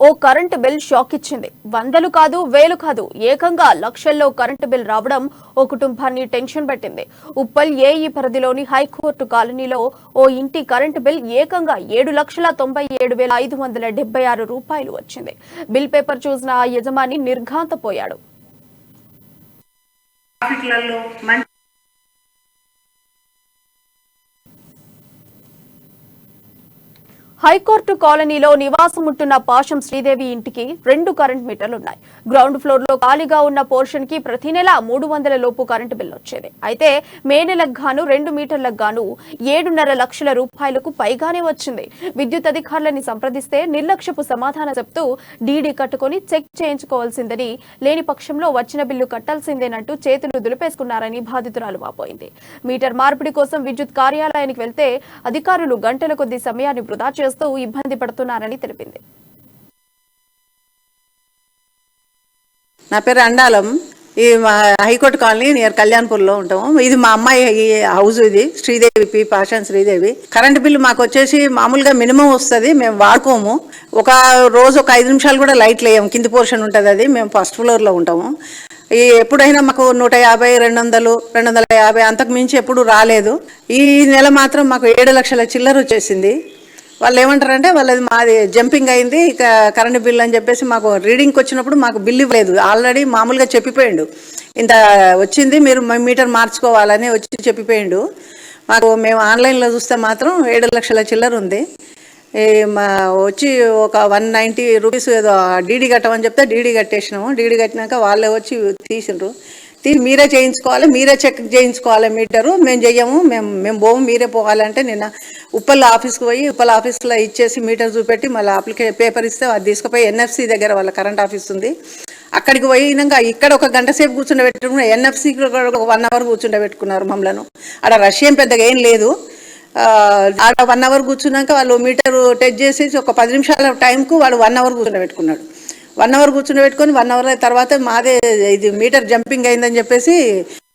ఓ current bill shock ఇచ్చింది. వందలు కాదు, వేలు కాదు, ఏకంగా లక్షల్లో కరెంటు బిల్ రావడం ఓ కుటుంబాన్ని టెన్షన్ పెట్టింది. ఉప్పల్ ఏఈ పరిధిలోని హైకోర్టు కాలనీలో ఓ ఇంటి కరెంటు బిల్ ఏకంగా 7,97,576 రూపాయలు వచ్చింది. బిల్ పేపర్ చూసిన ఆ యజమాని నిర్ఘాంతపోయాడు. హైకోర్టు కాలనీలో నివాసముంటున్న పాషం శ్రీదేవి ఇంటికి 2 కరెంట్ మీటర్లున్నాయి. గ్రౌండ్ ఫ్లోర్ లో ఖాళీగా ఉన్న పోర్షన్ కి ప్రతి నెల 300 లోపు కరెంటు బిల్ వచ్చేది. అయితే మే నెలకు గాను 2 మీటర్లకు గాను 7.5 లక్షల రూపాయలకు పైగానే వచ్చింది. విద్యుత్ అధికారులని సంప్రదిస్తే నిర్లక్ష్యపు సమాధానం చెప్తూ డీడీ కట్టుకుని చెక్ చేయించుకోవాల్సిందని, లేని పక్షంలో వచ్చిన బిల్లు కట్టాల్సిందేనంటూ చేతులు దులిపేసుకున్నారని బాధితురాలు వాపోయింది. మీటర్ మార్పిడి కోసం విద్యుత్ కార్యాలయానికి వెళ్తే అధికారులు గంటల కొద్ది సమయాన్ని వృధా చేస్తూ ఇబ్బంది పడుతున్నారని తెలిపింది. నా పేరు అండాలం. ఈ హైకోర్టు కాలనీ నియర్ కళ్యాణ్పూర్లో ఉంటాము. ఇది మా అమ్మాయి హౌస్. ఇది శ్రీదేవి, పాషాన్ శ్రీదేవి. కరెంట్ బిల్లు మాకు వచ్చేసి మామూలుగా మినిమం వస్తుంది, మేము వాడుకోము. ఒక రోజు ఒక 5 నిమిషాలు కూడా లైట్లు వేయము. కింది పోర్షన్ ఉంటుంది, అది మేము ఫస్ట్ ఫ్లోర్లో ఉంటాము. ఎప్పుడైనా మాకు 150, 200, 250 అంతకు మించి ఎప్పుడు రాలేదు. ఈ నెల మాత్రం మాకు 7 లక్షల చిల్లర వచ్చేసింది. వాళ్ళు ఏమంటారంటే వాళ్ళది మాది జంపింగ్ అయింది ఇక కరెంట్ బిల్ అని చెప్పేసి మాకు రీడింగ్కి వచ్చినప్పుడు మాకు బిల్ ఇవ్వలేదు. ఆల్రెడీ మామూలుగా చెప్పిపోయిండు, ఇంత వచ్చింది మీరు మీటర్ మార్చుకోవాలని వచ్చి చెప్పిపోయిండు. మేము ఆన్లైన్లో చూస్తే మాత్రం 7 లక్షల చిల్లర ఉంది. వచ్చి ఒక 190 రూపీస్ ఏదో డీడీ కట్టమని చెప్తే డీడీ కట్టేసినాము. డీడీ కట్టినాక వాళ్ళే వచ్చి తీసిండ్రు. మీరే చేయించుకోవాలి, మీరే చెక్ చేయించుకోవాలి మీటరు, మేము చెయ్యము, మేము పోము, మీరే పోవాలంటే నిన్న ఉప్పల్ ఆఫీస్కి పోయి ఉప్పల్ ఆఫీస్లో ఇచ్చేసి మీటర్ చూపెట్టి మళ్ళీ పేపర్ ఇస్తే అది తీసుకుపోయి ఎన్ఎఫ్సి దగ్గర వాళ్ళ కరెంట్ ఆఫీస్ ఉంది, అక్కడికి పోయినాక ఇక్కడ ఒక గంట సేపు కూర్చుండబెట్టుకున్నారు. ఎన్ఎఫ్సికి ఒక 1 అవర్ కూర్చుండబెట్టుకున్నారు మమ్మల్ని. ఆడ రష్ ఏం పెద్దగా ఏం లేదు. ఆడ 1 అవర్ కూర్చున్నాక వాళ్ళు మీటర్ టెస్ట్ చేసేసి ఒక 10 నిమిషాల టైంకు వాళ్ళు 1 అవర్ కూర్చుండబెట్టుకున్నాడు. 1 అవర్ కూర్చుండబెట్టుకొని 1 అవర్ తర్వాత మాదే ఇది మీటర్ జంపింగ్ అయిందని చెప్పేసి